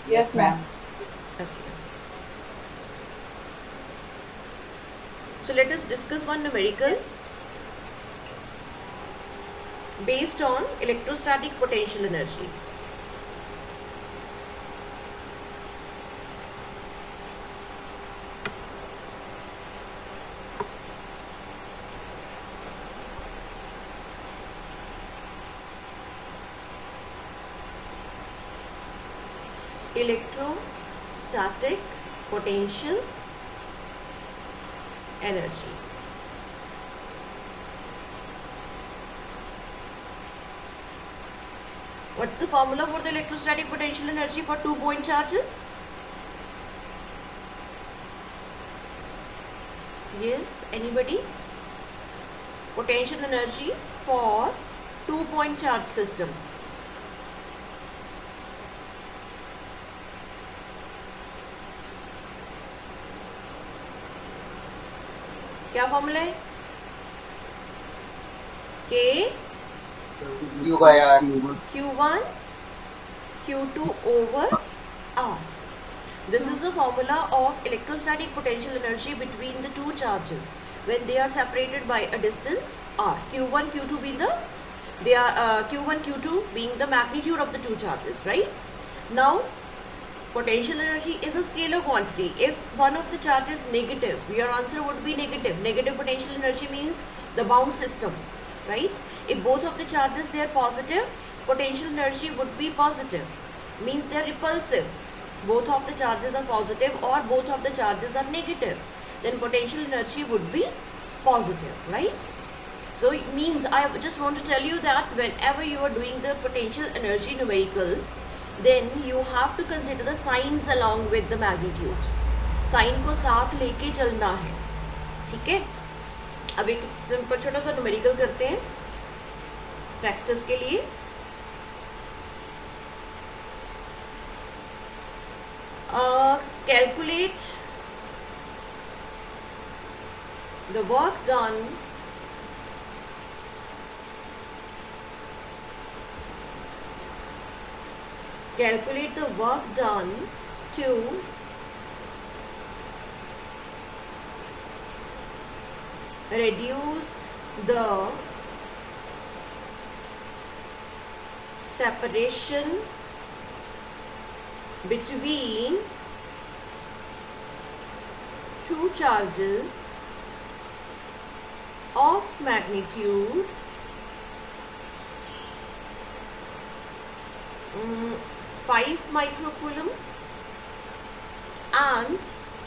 Yes, ma'am. Okay. So let us discuss one numerical based on electrostatic potential energy. Electrostatic potential energy. What's the formula for the electrostatic potential energy for 2-point charges? Yes, anybody? Potential energy for 2-point charge system. क्या formula है? K Q by R. Q1 Q2 over R. This is the formula of electrostatic potential energy between the two charges when they are separated by a distance R. Q1 Q2 being Q1 Q2 being the magnitude of the two charges, right? Now potential energy is a scalar quantity. If one of the charge is negative, your answer would be negative. Negative potential energy means the bound system, right? If both of the charges they are positive, potential energy would be positive. Means they are repulsive. Both of the charges are positive or both of the charges are negative. Then potential energy would be positive, right? So it means I just want to tell you that whenever you are doing the potential energy numericals, then you have to consider the signs along with the magnitudes. Sine को साथ लेके चलना है, ठीक है? अब एक simple छोटा सा न्यूमेरिकल करते हैं प्रैक्टिस के लिए. Calculate the work done to reduce the separation between two charges of magnitude 5 microcoulomb and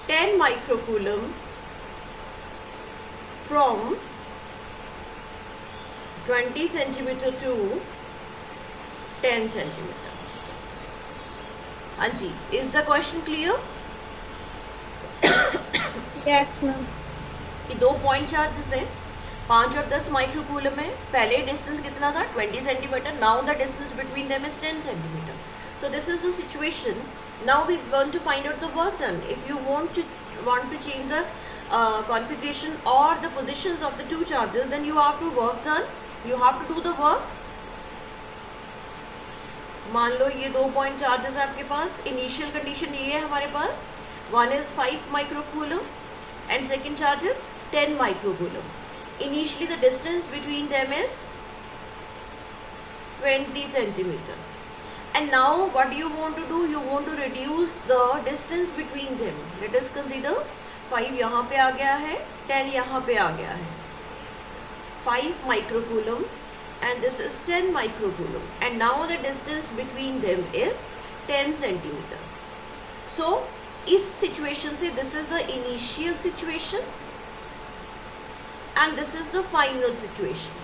10 microcoulomb from 20 centimeter to 10 centimeter. Anji, is the question clear? Yes, ma'am. कि 2 पॉइंट चार्जेस हैं, 5 और 10 microcoulomb है. पहले distance कितना था? 20 centimetre. Now the distance between them is 10 centimetre. So this is the situation. Now we want to find out the work done. If you want to change the configuration or the positions of the two charges, then you have to work done. You have to do the work. मान लो ये 2 point charges है आपके पास. Initial condition ये है हमारे पास, 1 is 5 microcoulomb and second charge is 10 microcoulomb. Initially the distance between them is 20 centimeter. And now what do you want to do? You want to reduce the distance between them. Let us consider 5 यहाँ पे आ गया है, 10 यहाँ पे आ गया है. 5 microcoulomb and this is 10 microcoulomb. And now the distance between them is 10 centimeter. So इस situation से this is the initial situation and this is the final situation.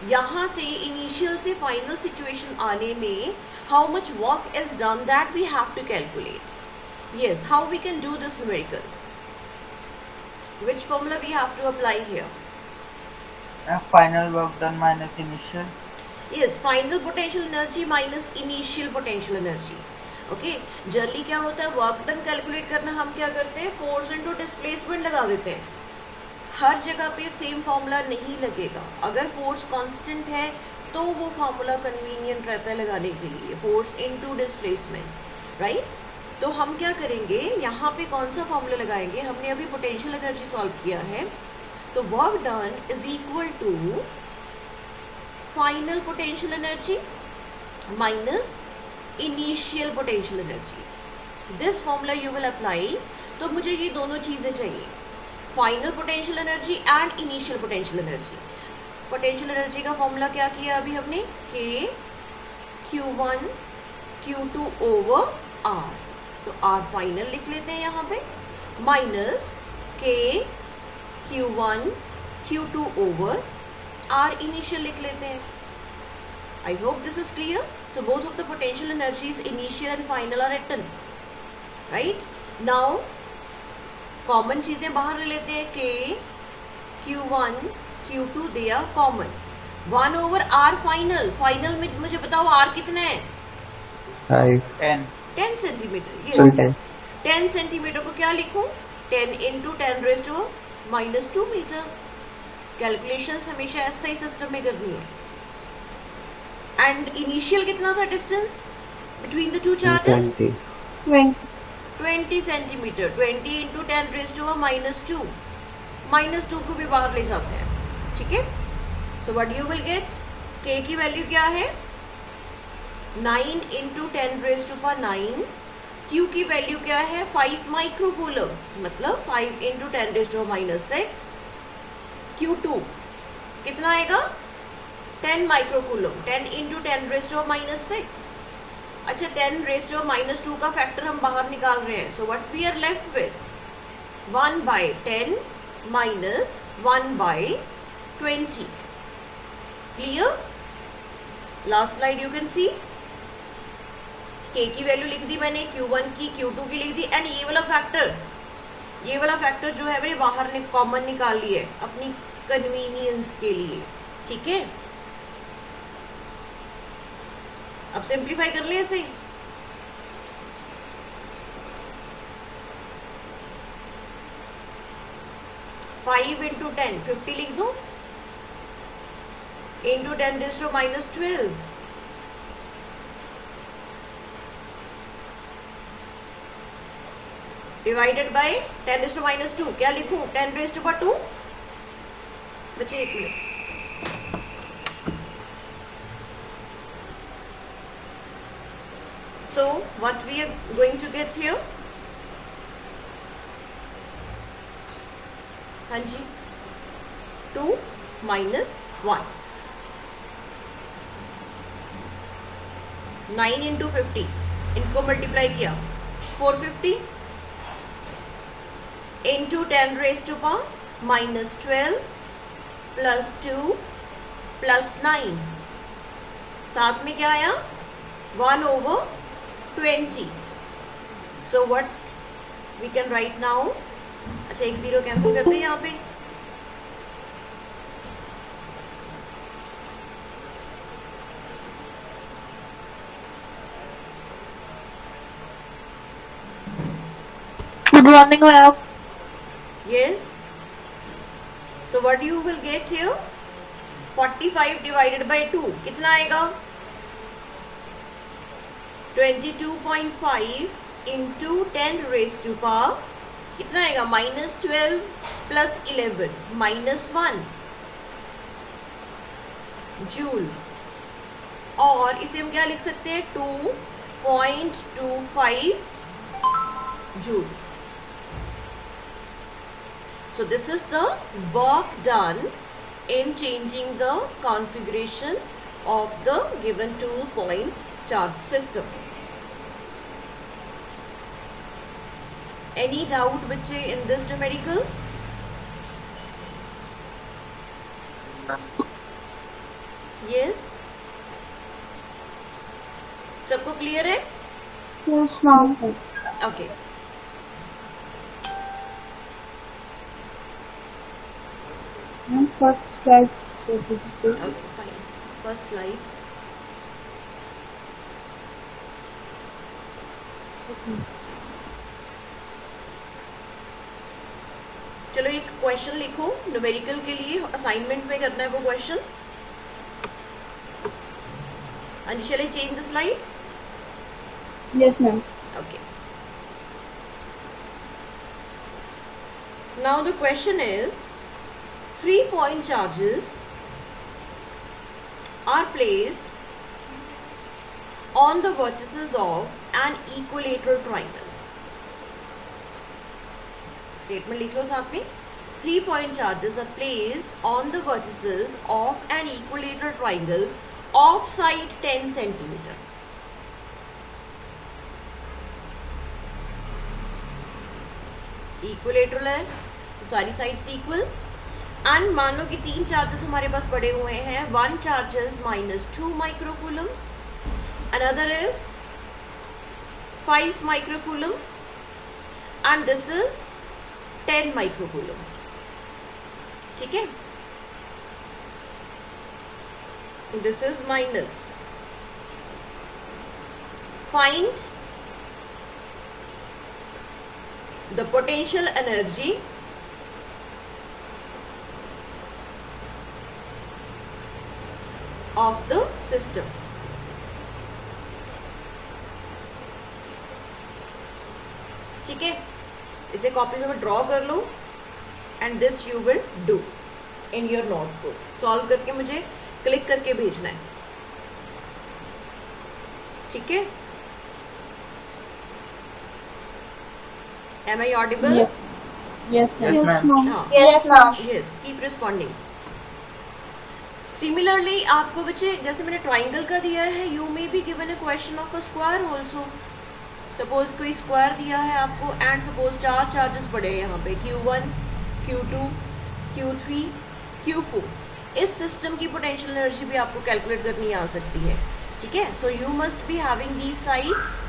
यहाँ से इनिशियल से फाइनल सिचुएशन आने में how much work is done that we have to calculate. Yes, how we can do this numerical? Which formula we have to apply here? Final work done minus initial. यस, final potential energy minus initial potential energy. Okay, generally क्या होता है, work done calculate करना हम क्या करते हैं, force into displacement लगा देते हैं. हर जगह पे सेम फॉर्मूला नहीं लगेगा. अगर फोर्स कांस्टेंट है तो वो फॉर्मूला कन्वीनियंट रहता है लगाने के लिए, फोर्स इनटू डिस्प्लेसमेंट. राइट? तो हम क्या करेंगे, यहाँ पे कौन सा फॉर्मूला लगाएंगे, हमने अभी पोटेंशियल एनर्जी सॉल्व किया है, तो work done is equal to final potential energy minus initial potential energy. This formula you will apply. तो मुझे ये दोनों चीजें चाहिए, final potential energy and initial potential energy. Potential energy का फॉर्मूला क्या किया अभी हमने, K Q1 Q2 over R. तो R फाइनल लिख लेते हैं यहाँ पे, माइनस के Q1 Q2 over R initial लिख लेते हैं. I hope this is clear. So both of the potential energies initial and final are written, right? Now common चीजें बाहर ले लेते हैं, K Q1 Q2 they are common. 1 over R final. Final में मुझे बताओ R कितना है? 10 सेंटीमीटर. ये 10 सेंटीमीटर को क्या लिखूं, 10 into 10 raised to -2 metre. Calculations हमेशा ऐसा ही सिस्टम में करनी है. एंड इनिशियल कितना था distance between the two charges, 20 centimetre. 20 into 10 raise to -2. -2 को भी बाहर ले जाते हैं, ठीक है. So what you will get, के की वैल्यू क्या है, 9 इंटू 10 रेज़ टू 9. क्यू की वैल्यू क्या है, 5 माइक्रोकूलम, मतलब 5 इंटू 10 रेज़ टू -6. Q2 कितना आएगा, 10 माइक्रोकूलम. 10 into 10 raise to -6. अच्छा, 10 रेज़ टू -2 का फैक्टर हम बाहर निकाल रहे हैं. So what we are left with, 1/10 minus 1/20. Clear? Last slide you can see, K की वैल्यू लिख दी मैंने, Q1 की Q2 की लिख दी, एंड ये वाला फैक्टर जो है मैंने बाहर ने कॉमन निकाल लिया है अपनी कन्वीनियंस के लिए, ठीक है. अब सिंप्लीफाई कर ले ऐसे. फाइव इंटू 10 50 लिख दो, into 10 raise to -12, divided by 10 raise to -2. क्या लिखूं, 10 रेज़ टू 2. बच्चे एक minute, so what we are going to get here, हाँ जी, 2 minus 1. 9 इंटू 50, इनको मल्टीप्लाई किया, 450 into 10 raise to -12 plus 2 plus 9. साथ में क्या आया, 1/20. So what we can write now, अच्छा एक 0 कैंसिल करते हैं यहाँ पे, Good morning, ma'am. yes. So what you will get here, 45 divided by 2 कितना आएगा, 22.5 इंटू 10 रेज़ टू कितना आएगा, -12 प्लस 11 -1 जूल. और इसे हम क्या लिख सकते हैं, 2.25 joule. So this is the work done in changing the configuration of the given 2-point charge system. Any doubt बच्चे in this numerical? Yes. सबको क्लियर है? Yes, ma'am. Okay. First slide. Okay, fine. First slide. चलो एक question लिखो numerical के लिए, assignment में करना है वो question. And shall I change the slide? Yes, ma'am. Okay. Now the question is, 3-point charges are placed on the vertices of an equilateral triangle. Statement लिख लो साथ में. 3-point charges are placed on the vertices of an equilateral triangle of side 10 centimeter. Equilateral है तो सारी sides equal. And मान लो कि 3 charges हमारे पास पड़े हुए हैं. 1 charges -2 microcoulomb, another is 5 microcoulomb, and this is 10 microcoulomb. ठीक है, this is minus. Find the potential energy of the system. ठीक है, इसे कॉपी में ड्रॉ कर लो and this you will do in your notebook. Solve करके मुझे क्लिक करके भेजना है. ठीक है, am I audible? Yes, Yes, ma'am. हाँ. Yes, ma'am. Yes, keep responding. Similarly, आपको बच्चे जैसे मैंने ट्राइंगल का दिया है, you may be given a question of a square also. Suppose कोई स्क्वायर दिया है आपको एंड सपोज 4 चार्जेस पड़े हैं यहाँ पे, Q1, Q2, Q3, Q4. इस सिस्टम की पोटेंशियल एनर्जी भी आपको कैलकुलेट करनी आ सकती है. ठीक है, so you must be having these sides,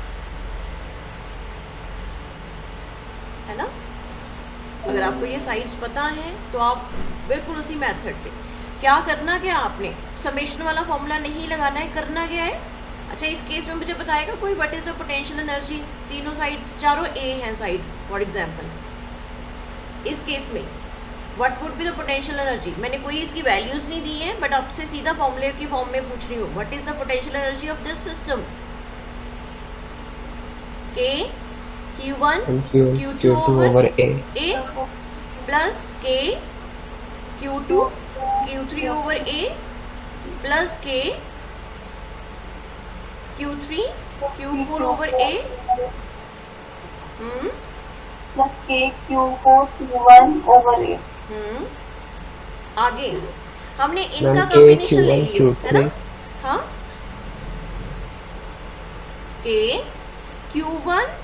है ना. अगर आपको ये साइड्स पता है तो आप बिल्कुल उसी मेथड से क्या करना, क्या आपने समेशन वाला फॉर्मूला नहीं लगाना है, करना क्या है. अच्छा, इस केस में मुझे बताएगा कोई what is the potential energy. तीनों साइड्स, चारों ए हैं साइड फॉर एग्जांपल. इस केस में what would be the potential energy. मैंने कोई इसकी वैल्यूज नहीं दी है बट आपसे सीधा फॉर्मूले की फॉर्म में पूछ रही हूँ. What is the potential energy of this system. के Q1 Q2 over A plus K Q2 Q3 over A plus K Q3 Q4 over A plus K Q4 Q1 over A. आगे हमने इनका combination ले लिया है ना. हाँ, K Q1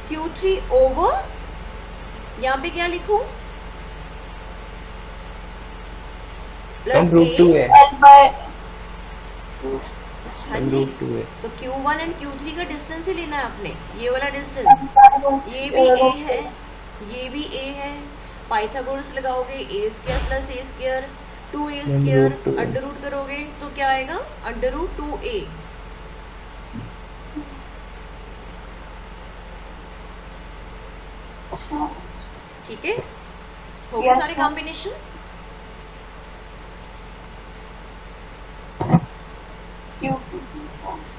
Q3 over, यहाँ पे क्या लिखूं, प्लस के. हाँ जी, तो Q1 एंड Q3 का डिस्टेंस ही लेना है आपने, ये वाला डिस्टेंस. ये भी A है, ये भी A है. पाइथागोरस लगाओगे A² plus A², 2A², under root करोगे तो क्या आएगा, √2A. ठीक है, हो गए सारे कॉम्बिनेशन.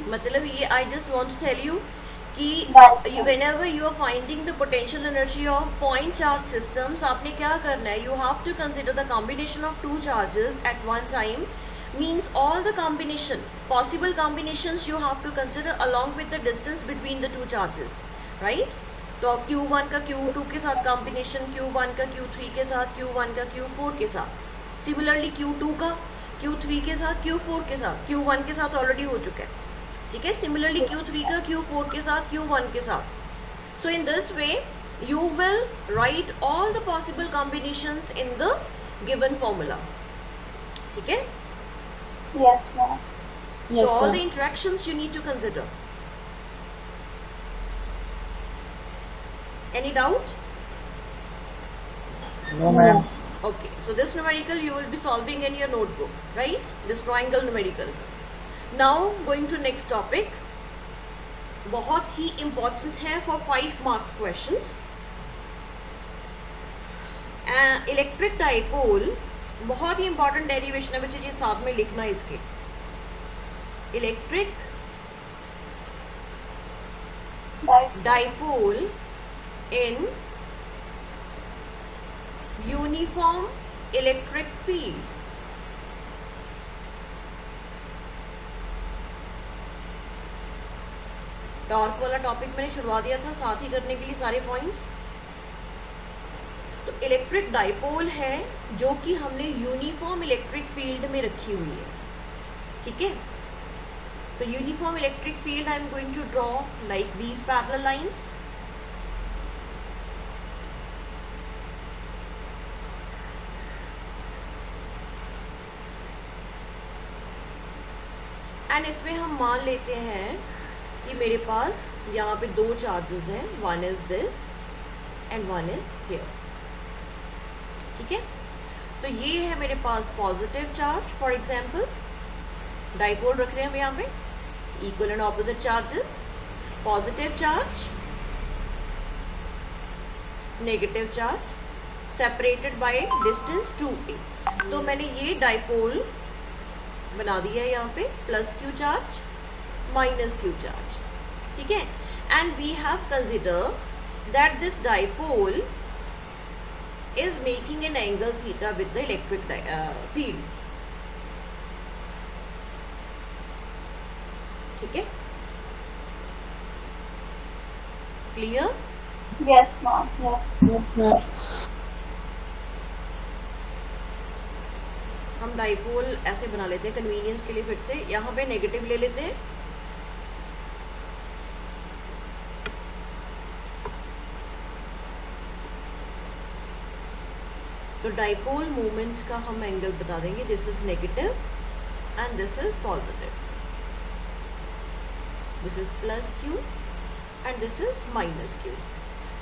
मतलब ये I just want to tell you कि whenever you are finding the potential energy of point charge systems, आपने क्या करना है, you have to consider the combination of 2 charges at one time. Means all the possible combinations you have to consider along with the distance between the 2 charges, right? तो Q1 का Q2 के साथ combination, Q1 का Q3 के साथ, Q1 का Q4 के साथ. सिमिलरली Q2 का Q3 के साथ, Q4 के साथ. Q1 के साथ ऑलरेडी हो चुका है. ठीक है, सिमिलरली Q3 का Q4 के साथ, Q1 के साथ. So in this way you will write all the possible combinations in the given formula. ठीक है. Yes, ma'am. So all the interactions you need to consider. Any doubt? No, ma'am. Okay, so this numerical you will be solving in your notebook, right? This triangle numerical. Now going to next topic. बहुत ही important है for 5 marks questions. Electric dipole बहुत ही important derivation है बच्चे, ये साथ में लिखना है इसके. Electric Dipole dipole in uniform electric field. Torque वाला टॉपिक मैंने छुड़वा दिया था साथ ही करने के लिए सारे पॉइंट्स। तो इलेक्ट्रिक डाइपोल है जो कि हमने यूनिफॉर्म इलेक्ट्रिक फील्ड में रखी हुई है, ठीक है। So uniform electric field I am going to draw like these parallel lines. And इसमें हम मान लेते हैं कि मेरे पास यहाँ पे दो चार्जेस हैं, one is this and one is here, ठीक है। तो ये है मेरे पास positive charge, for example dipole रख रहे हैं हम यहाँ पे, equal and opposite charges, positive charge, negative charge, separated by distance 2a। तो मैंने ये डाइपोल बना दिया है यहाँ पे, plus Q charge minus Q charge, ठीक है। And we have consider that this dipole is making an angle theta with the electric field, ठीक है, क्लियर? Yes, ma'am. Yes. हम डाइपोल ऐसे बना लेते हैं कन्वीनियंस के लिए, फिर से यहाँ पे नेगेटिव ले लेते हैं, तो डाइपोल मूवमेंट का हम एंगल बता देंगे, this is negative and this is positive, this is plus Q and this is minus Q.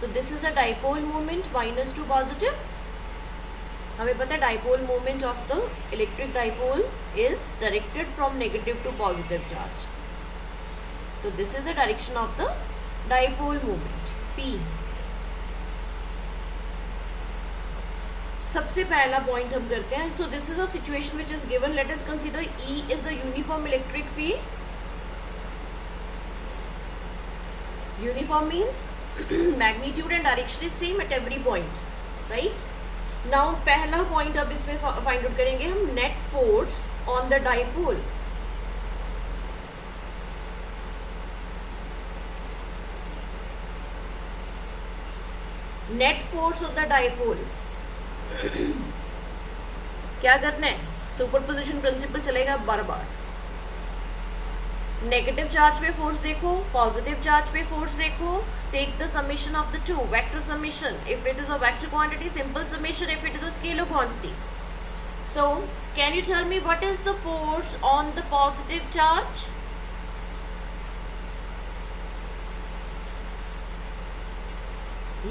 तो this is a dipole movement minus to positive. हमें पता है dipole movement of the electric dipole is directed from negative to positive charge. तो this is the direction of the dipole movement P। सबसे पहला point हम करते हैं। So this is a situation which is given, let us consider E is the uniform electric field. Uniform means magnitude and direction is same at every point, right. Now पहला point अब इसमें find out करेंगे हम, net force on the dipole. Net force of the dipole क्या करना है, superposition principle चलेगा बार बार। नेगेटिव चार्ज पे फोर्स देखो, पॉजिटिव चार्ज पे फोर्स देखो, take the summation of the two, vector summation if it is a vector quantity, simple summation if it is a scalar quantity. So can you tell me what is the force on the positive charge?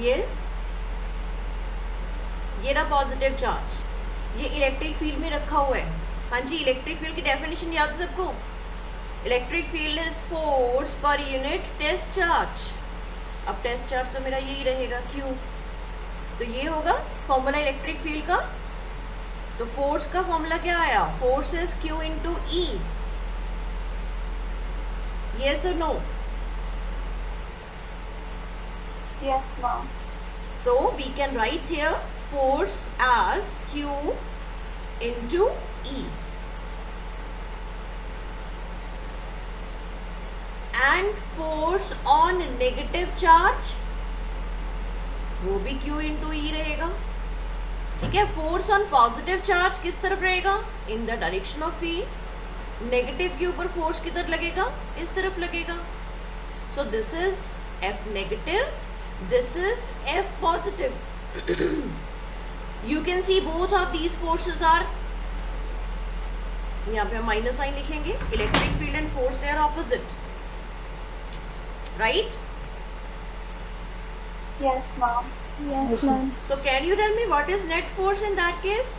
Yes, ये रहा positive charge, ये electric field में रखा हुआ है। हाँ जी, electric field की डेफिनेशन याद सबको, electric field is force per unit test charge. अब टेस्ट चार्ज तो मेरा यही रहेगा Q, तो ये होगा फॉर्मूला इलेक्ट्रिक फील्ड का। तो फोर्स का फॉर्मूला क्या आया, force is Q into E। Yes और no? Yes, ma'am. So we can write here force as Q into E, and force on negative charge वो भी Q into E रहेगा, ठीक है। फोर्स ऑन पॉजिटिव चार्ज किस तरफ रहेगा, in the direction of E। Negative के ऊपर फोर्स किधर लगेगा, इस तरफ लगेगा। सो this is F negative, this is F positive. You can see both of these forces are, यहाँ पे हम माइनस साइन लिखेंगे, electric field and force they are opposite, right? Yes, ma'am. Yes, ma'am. So can you tell me what is net force in that case?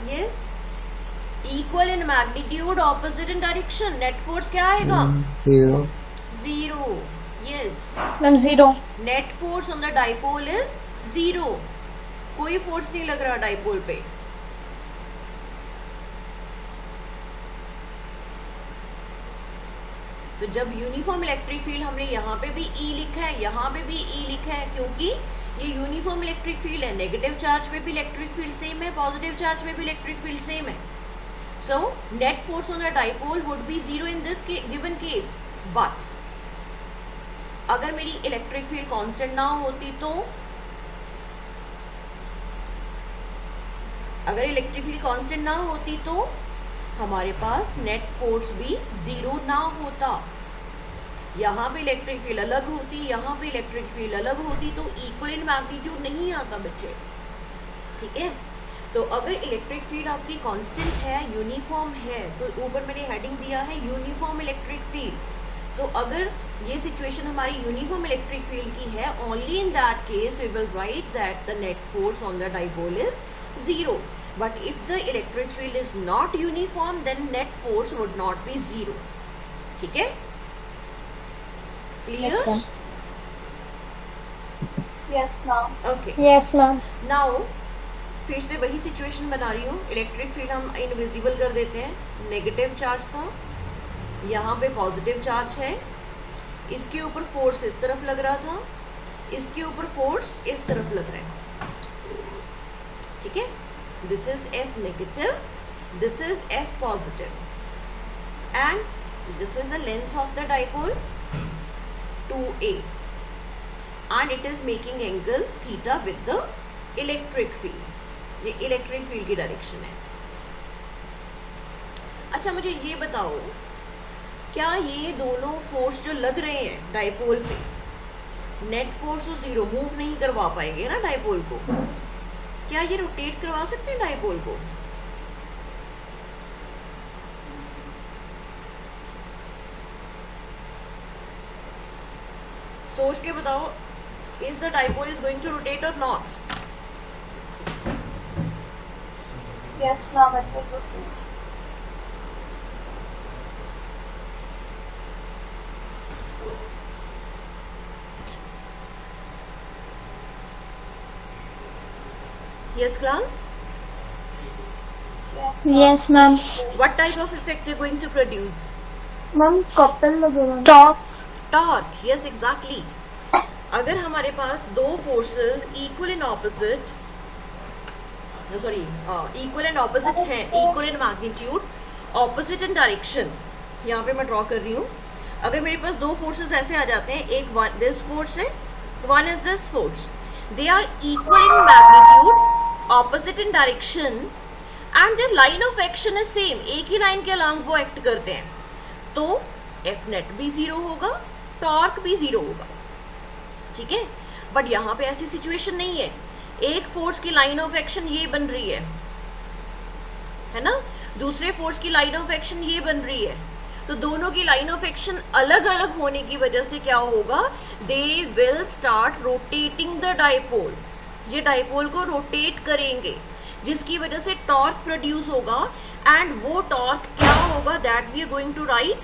Yes, equal in magnitude, opposite in direction. Net force क्या आएगा? Zero. Zero. Yes. Ma'am, 0. Net force on the dipole is 0. कोई force नहीं लग रहा dipole पे। तो जब uniform electric field, हमने यहाँ पे भी E लिखा है, यहाँ पे भी E लिखा है, क्योंकि ये यूनिफॉर्म इलेक्ट्रिक फील्ड है। नेगेटिव चार्ज में भी इलेक्ट्रिक फील्ड सेम है, पॉजिटिव चार्ज में भी इलेक्ट्रिक फील्ड सेम है। So net force on the dipole would be 0 in this given case. But अगर मेरी इलेक्ट्रिक फील्ड कांस्टेंट ना होती तो, अगर इलेक्ट्रिक फील्ड कांस्टेंट ना होती तो हमारे पास नेट फोर्स भी 0 ना होता। यहाँ पे इलेक्ट्रिक फील्ड अलग होती, यहाँ पे इलेक्ट्रिक फील्ड अलग होती, तो इक्वल इन मैग्नीट्यूड नहीं आता बच्चे, ठीक है। तो अगर इलेक्ट्रिक फील्ड आपकी कांस्टेंट है, यूनिफॉर्म है, तो ऊपर मैंने हेडिंग दिया है यूनिफॉर्म इलेक्ट्रिक फील्ड। तो अगर ये सिचुएशन हमारी यूनिफॉर्म इलेक्ट्रिक फील्ड की है, only in that case we will write that the net force on the dipole is 0. But if the electric field is not uniform, then net force would not be 0. ठीक है? Clear? Yes, ma'am. Yes, ma'am. Okay. Yes, ma'am. Now फिर से वही situation बना रही हूँ। Electric field हम invisible कर देते हैं। नेगेटिव चार्ज था, यहाँ पे पॉजिटिव चार्ज है, इसके ऊपर फोर्स इस तरफ लग रहा था, इसके ऊपर फोर्स इस तरफ लग रहा है, ठीक है। This is F negative, this is F positive, and this is the length of the dipole 2a, and it is making angle theta with the electric field. ये इलेक्ट्रिक फील्ड की डायरेक्शन है। अच्छा मुझे ये बताओ, क्या ये दोनों फोर्स जो लग रहे हैं डाइपोल पे, नेट फोर्स तो 0, मूव नहीं करवा पाएंगे ना डाइपोल को, क्या ये रोटेट करवा सकते हैं डाइपोल को? सोच के बताओ, is the dipole is going to rotate or not? Yes, ma'am. It will rotate. Yes, class? Yes, ma'am. What type of effect are going to produce? Ma'am, couple लगेगा. Top. Torque. Yes, exactly. अगर हमारे पास दो forces equal and opposite, sorry equal and opposite हैं, equal in magnitude, opposite in direction, यहाँ पे मैं draw कर रही हूँ। अगर मेरे पास दो फोर्सेस ऐसे आ जाते हैं, एक दिस फोर्स है, one is this force, they are equal in magnitude, opposite in direction, and their line of action is same, एक ही लाइन के अलॉन्ग वो एक्ट करते हैं, तो F net भी 0 होगा, टॉर्क भी 0 होगा, ठीक है। बट यहाँ पे ऐसी सिचुएशन नहीं है, एक फोर्स की लाइन ऑफ एक्शन ये बन रही है ना, दूसरे फोर्स की लाइन ऑफ एक्शन ये बन रही है, तो दोनों की लाइन ऑफ एक्शन अलग अलग होने की वजह से क्या होगा, they will start rotating the dipole, ये डाइपोल को रोटेट करेंगे, जिसकी वजह से टॉर्क प्रोड्यूस होगा, एंड वो टॉर्क क्या होगा, that we are going to write.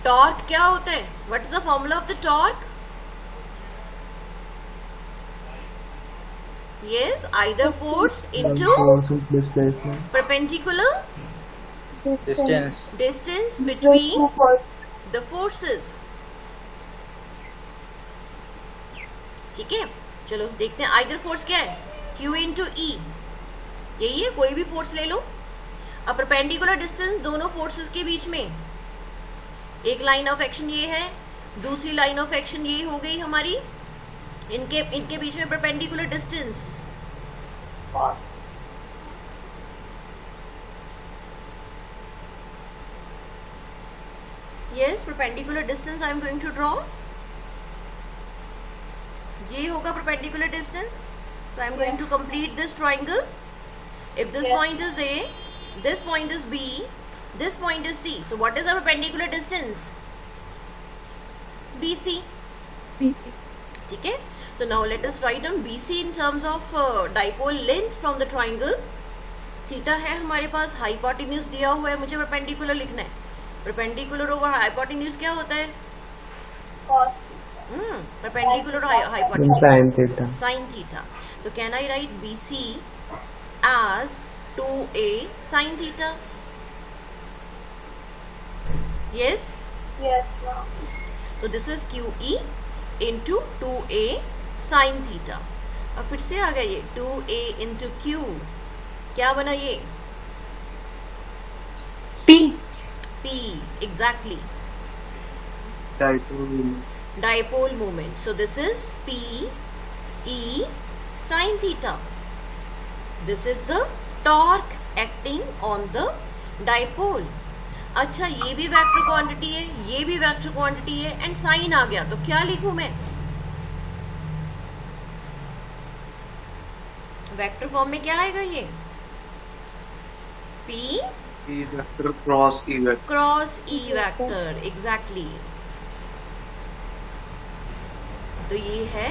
Torque क्या होता है, what is the formula of the torque? Yes, either force into perpendicular distance between the forces, ठीक है। चलो देखते हैं आइदर फोर्स क्या है, Q into E, यही है, कोई भी फोर्स ले लो। अब परपेंडिकुलर डिस्टेंस दोनों फोर्सेस के बीच में, एक लाइन ऑफ एक्शन ये है, दूसरी लाइन ऑफ एक्शन ये हो गई हमारी, इनके बीच में perpendicular distance, yes, perpendicular distance I am going to draw, ये होगा perpendicular distance, so I am going to complete this triangle. If this point is A, this point is B, this point is C, so what is the perpendicular distance? BC, ठीक है। So now let us write down BC in terms of dipole length from the triangle. Theta है हमारे पास, hypotenuse दिया हुआ है, मुझे perpendicular लिखना है। परपेंडिकुलर ओवर हाइपोटेन्यूज क्या होता है? Perpendicular hypotenuse sine theta. तो can I write BC as 2a sin theta? Yes? Yes, ma'am. तो this is QE into 2A sine theta. अब फिर से आ गया ये 2A इंटू Q. क्या बना ये? P. P. Exactly. Dipole. Dipole moment. So this is P E sin theta. This is the torque acting on the dipole. अच्छा, ये भी वेक्टर क्वांटिटी है, ये भी वेक्टर क्वांटिटी है, एंड साइन आ गया, तो क्या लिखूं मैं? वेक्टर फॉर्म में क्या आएगा ये? P E vector cross E vector. Cross E vector. Exactly. तो ये है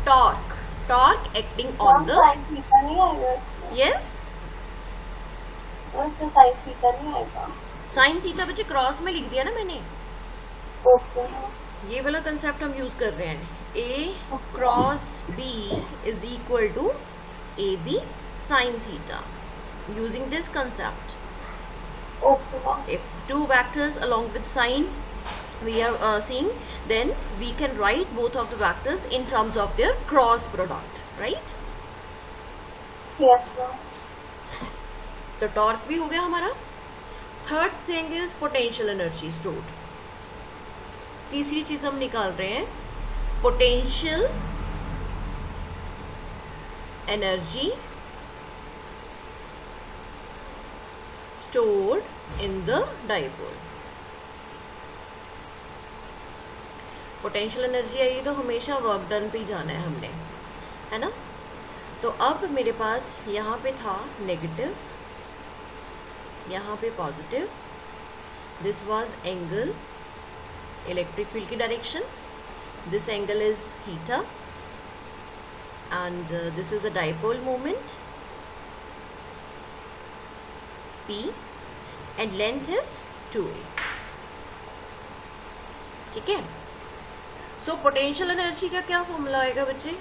torque. Torque acting on Ma'am, the. sin theta नहीं आएगा इसमें. यस, इसमें sin theta नहीं आएगा. साइन थीटा बच्चे क्रॉस में लिख दिया ना मैंने. Okay, ma'am. ये वाला कंसेप्ट हम यूज कर रहे हैं. A cross B is equal to AB sine theta. Using this concept, Okay, ma'am. if two vectors along with sign we are seeing, then we can write both of the vectors in terms of their cross product, right? Yes, ma'am. तो torque भी हो गया हमारा. Third thing is potential energy stored. तीसरी चीज हम निकाल रहे हैं, potential energy stored in the dipole. Potential energy आई तो हमेशा वर्क डन पे ही जाना है हमने, है ना. तो अब मेरे पास यहाँ पे था नेगेटिव, यहाँ पे positive. This was angle, electric field की डायरेक्शन. This angle is theta and this is a dipole moment P and length is 2A. ठीक है. सो पोटेंशियल एनर्जी का क्या फॉर्मूला आएगा बच्चे?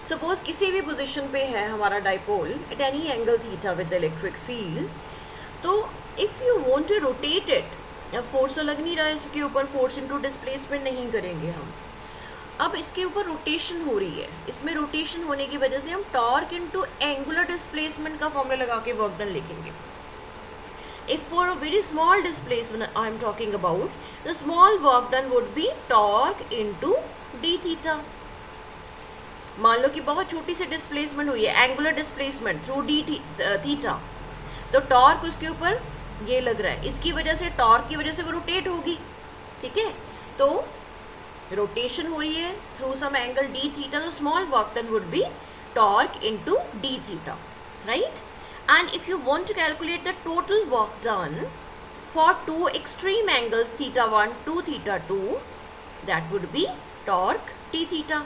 सपोज किसी भी पोजीशन पे है हमारा dipole at any angle theta with electric field. तो if you want to rotate it, अब फोर्स तो लग नहीं रहा है इसके ऊपर, फोर्स इनटू डिस्प्लेसमेंट नहीं करेंगे हम. अब इसके ऊपर रोटेशन हो रही है, इसमें रोटेशन होने की वजह से हम टॉर्क इनटू एंगुलर डिस्प्लेसमेंट का फॉर्मूला लगा के वर्क डन लिखेंगे. If for a very small displacement I am talking about, the small work done would be torque into d theta. मान लो कि बहुत छोटी सी डिस्प्लेसमेंट हुई है, angular displacement through D theta, तो टॉर्क उसके ऊपर ये लग रहा है, इसकी वजह से, टॉर्क की वजह से वो रोटेट होगी. ठीक है. तो रोटेशन हो रही है through some angle d theta, तो small work done would be torque into d theta, right. And if you want to calculate the total work done for two extreme angles theta 1 to theta 2, that would be torque d theta.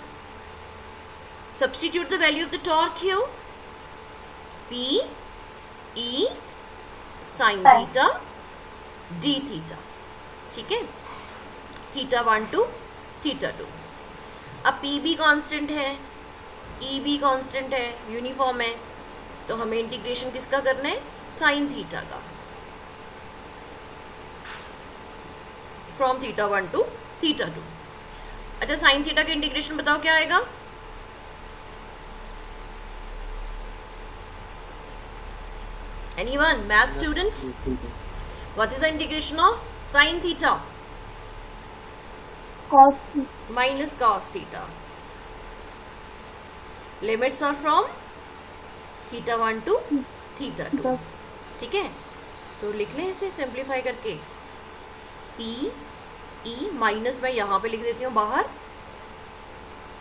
Substitute the value of the torque here. P E sin theta d theta. ठीक है. theta 1 to theta 2. अब P भी constant है, E भी constant है, uniform है, तो हमें इंटीग्रेशन किसका करना है? साइन थीटा का, फ्रॉम थीटा 1 टू थीटा 2. अच्छा, साइन थीटा का इंटीग्रेशन बताओ क्या आएगा? Anyone? Math students, what is the integration of sine theta? Cos theta. Minus cos theta. Limits are from theta 1 to theta 2. ठीक है. तो लिख लें इसे सिंप्लीफाई करके. P E माइनस मैं यहाँ पे लिख देती हूँ बाहर,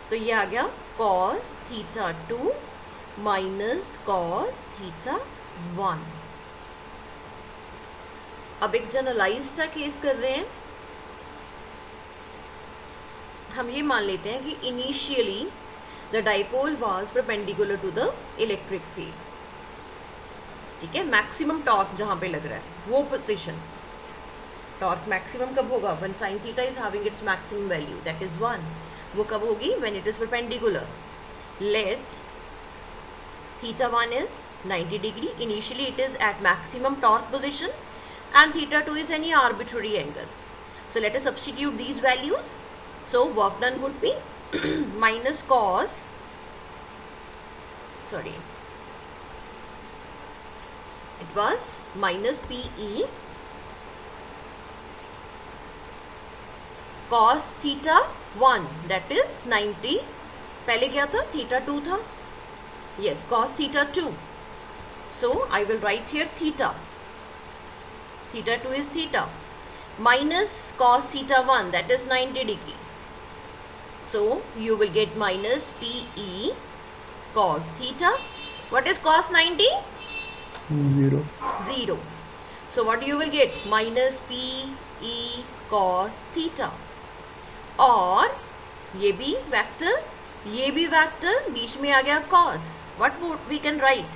तो ये आ गया cos theta 2 minus cos theta 1. अब एक जनरलाइज्ड का केस कर रहे हैं. हम ये मान लेते हैं कि initially the dipole was perpendicular to the electric field. ठीक है. मैक्सिमम टॉर्क जहां पे लग रहा है वो पोजीशन, टॉर्क मैक्सिमम कब होगा? when sin theta is having its maximum value, that is 1. वो कब होगी? when it is perpendicular. Let theta 1 is 90 degree. Initially it is at maximum torque position and theta 2 is any arbitrary angle. So let us substitute these values. So work done would be minus cos, sorry, it was minus PE cos theta 1, that is 90. पहले क्या था? theta 2 था. Yes, cos theta 2. So I will write here theta. Theta 2 is theta. Minus cos theta 1, that is 90 degree. So you will get minus PE cos theta. What is cos 90? 0. 0. So what you will get? Minus PE cos theta. और ये भी vector, ये भी vector, बीच में आ गया cos. What would we can write?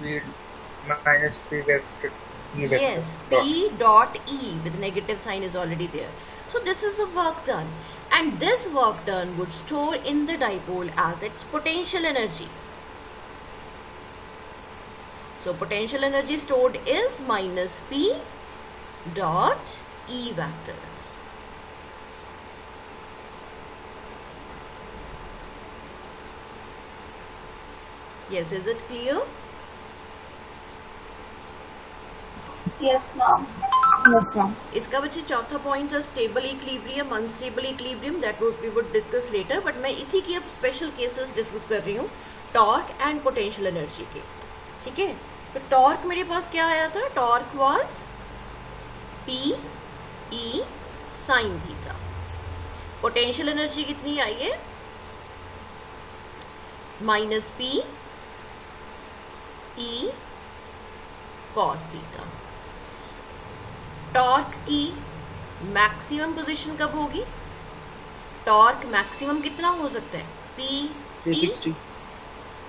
Minus P vector E vector. Yes, P dot E with negative sign is already there. So this is the work done, and this work done would store in the dipole as its potential energy. So potential energy stored is minus P dot E vector. Yes, is it clear? Yes, ma'am. Yes, ma'am. इसका बच्चे चौथा point है stable equilibrium, unstable equilibrium, that we would discuss later, but मैं इसी की अब special cases discuss कर रही हूँ, टॉर्क एंड पोटेंशियल एनर्जी के. ठीक है, तो टॉर्क मेरे पास क्या आया था? Torque was P E sine theta. Potential energy कितनी आई है? Minus P E cos theta. Torque की मैक्सिमम पोजीशन कब होगी? टॉर्क मैक्सिमम कितना हो सकता है? पी 360.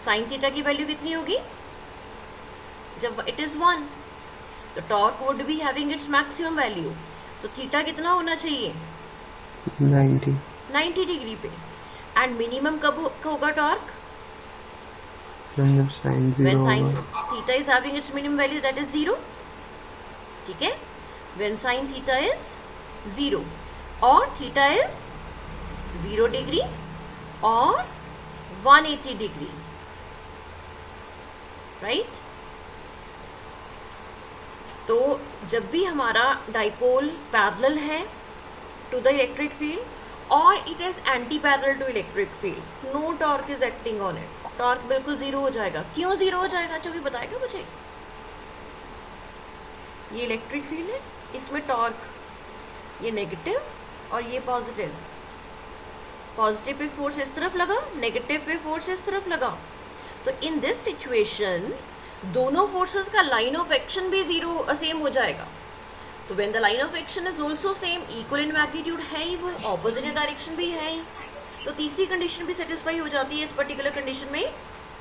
साइन थीटा की वैल्यू कितनी होगी? जब इट इज 1, तो torque would be having its maximum value. तो थीटा कितना होना चाहिए? 90 डिग्री पे. एंड मिनिमम कब होगा टॉर्क? जब साइन 0 when sin होगा. theta is having its minimum value, that is 0. ठीक है, when sin theta is 0 और theta is 0 degree or 180 degree, right? तो जब भी हमारा डाइपोल पैरेलल है टू द इलेक्ट्रिक फील्ड और it is anti parallel to electric field, no torque is acting on it. Torque बिल्कुल 0 हो जाएगा. क्यों 0 हो जाएगा? अच्छा, कोई बताएगा मुझे? ये इलेक्ट्रिक फील्ड है, इसमें टॉर्क ये नेगेटिव और ये पॉजिटिव. पॉजिटिव पे फोर्स इस तरफ लगा, नेगेटिव पे फोर्स इस तरफ लगा. तो इन दिस सिचुएशन दोनों फोर्सेस का लाइन ऑफ एक्शन भी 0 सेम हो जाएगा. तो when the line of action is also same, equal in magnitude है ही, वो ऑपोजिट डायरेक्शन भी है ही, तो तीसरी कंडीशन भी सेटिस्फाई हो जाती है इस पर्टिकुलर कंडीशन में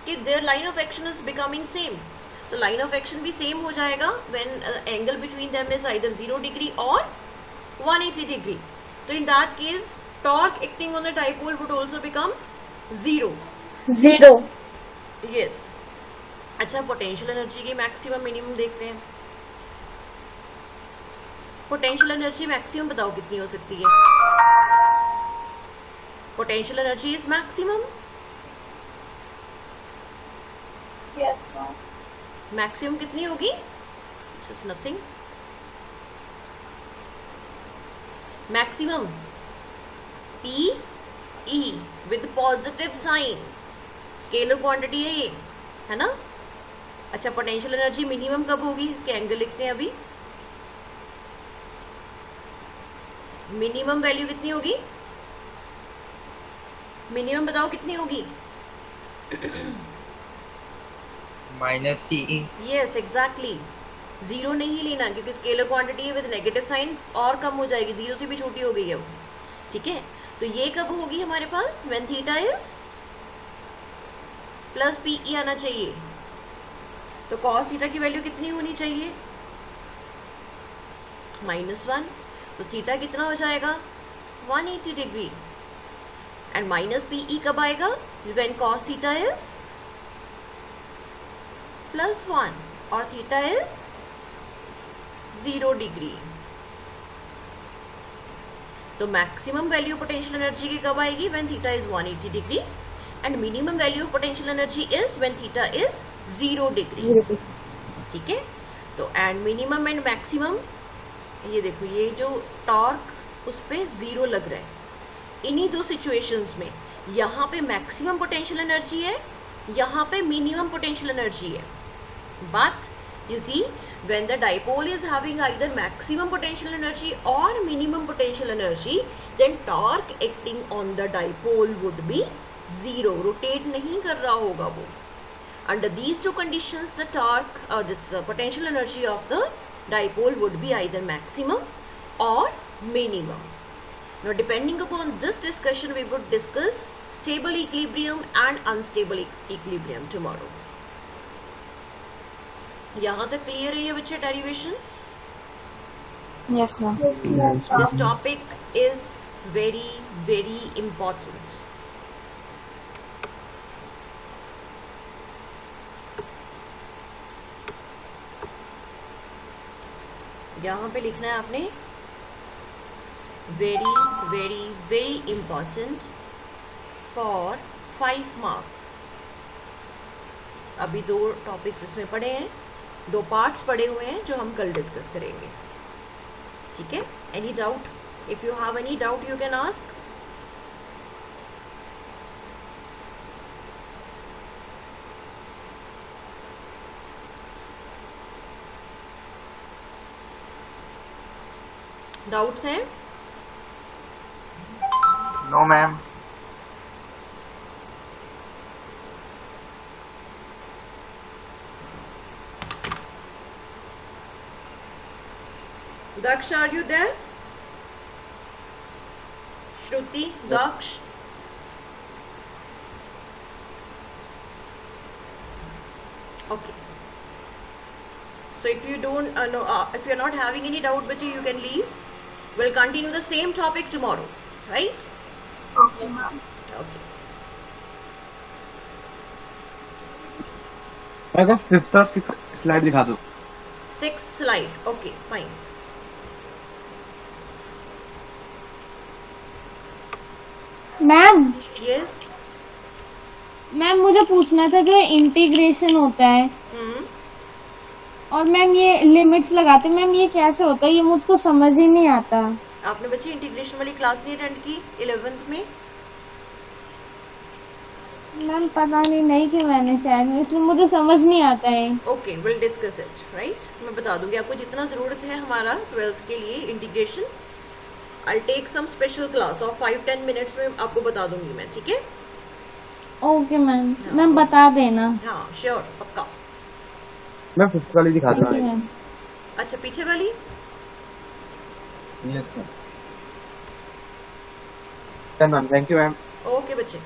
कि their line of action is becoming same. तो लाइन ऑफ एक्शन भी सेम हो जाएगा when angle between them is either 0 degree or 180 degree. तो in that case torque acting on the dipole would also become 0. Yes. अच्छा, potential energy की maximum minimum देखते हैं. Potential energy maximum बताओ कितनी हो सकती है? Potential energy is maximum. Yes, ma'am. Maximum कितनी होगी? This is nothing. Maximum P E with positive sign. Scalar quantity है ये, है ना? अच्छा, पोटेंशियल एनर्जी मिनिमम कब होगी? इसके एंगल लिखते हैं अभी. मिनिमम वैल्यू कितनी होगी? मिनिमम बताओ कितनी होगी? Minus PE. Yes, exactly. 0 नहीं लेना क्योंकि स्केलर क्वांटिटी है विद नेगेटिव साइन, और कम हो जाएगी, 0 से भी छोटी हो गई है वो. ठीक है, तो ये कब होगी हमारे पास? When theta is plus PE आना चाहिए. तो कॉस थीटा की वैल्यू कितनी होनी चाहिए? -1. तो थीटा कितना हो जाएगा? 180 डिग्री. एंड माइनस PE कब आएगा? व्हेन cos थीटा इज +1 और थीटा इज 0 डिग्री। तो मैक्सिमम वैल्यू पोटेंशियल एनर्जी की कब आएगी? When theta is 180 degree and minimum value of potential energy is when theta is 0 degree. ठीक है, तो एंड मिनिमम एंड मैक्सिमम, ये देखो ये जो टॉर्क उस पे 0 लग रहा है। इन्हीं दो सिचुएशंस में यहाँ पे मैक्सिमम पोटेंशियल एनर्जी है, यहाँ पे मिनिमम पोटेंशियल एनर्जी है। But you see, when the dipole is having either maximum potential energy or minimum potential energy, then torque acting on the dipole would be 0, rotate नहीं कर रहा होगा वो। Under these two conditions, the torque or this potential energy of the dipole would be either maximum or minimum. Now depending upon this discussion, we would discuss stable equilibrium and unstable equilibrium tomorrow. यहाँ तक clear है ये बच्चे derivation? Yes, ma'am. This topic is very very important. यहाँ पे लिखना है आपने very very very important for 5 marks. अभी 2 टॉपिक्स इसमें पढ़े हैं, 2 पार्ट्स पढ़े हुए हैं जो हम कल डिस्कस करेंगे। ठीक है, any doubt? If you have any doubt you can ask. Doubts हैं? No, ma'am. Daksh, are you there? Shruti, Daksh. Okay. So if you don't know, if you're not having any doubt, but you can leave. We'll continue the same topic tomorrow, right? Okay, ma'am. Okay. अगर 5th और 6th slide दिखा दो। 6th slide. Okay, fine. Ma'am Yes. Ma'am मुझे पूछना था जो integration होता है और मैम ये लिमिट्स लगाते हैं, मैम ये कैसे होता है? ये मुझको समझ ही नहीं आता। आपने बच्चे इंटीग्रेशन वाली क्लास नहीं अटेंड की 11th में? मैम पता नहीं कि मैंने शायद, इसलिए मुझे समझ नहीं आता है। Okay, will discuss it, right? मैं बता दूंगी आपको जितना जरूरत है हमारा 12th के लिए integration. I take some special class of 5-10 minutes में आपको बता दूंगी मैं। ठीक है? ओके मैम, मैम बता देना। हाँ श्योर, पक्का। मैं 5th वाली दिखा ठीक है दूँ। मैम। अच्छा, पीछे वाली? Yes ma'am. Ma'am thank you ma'am. Okay बच्चे।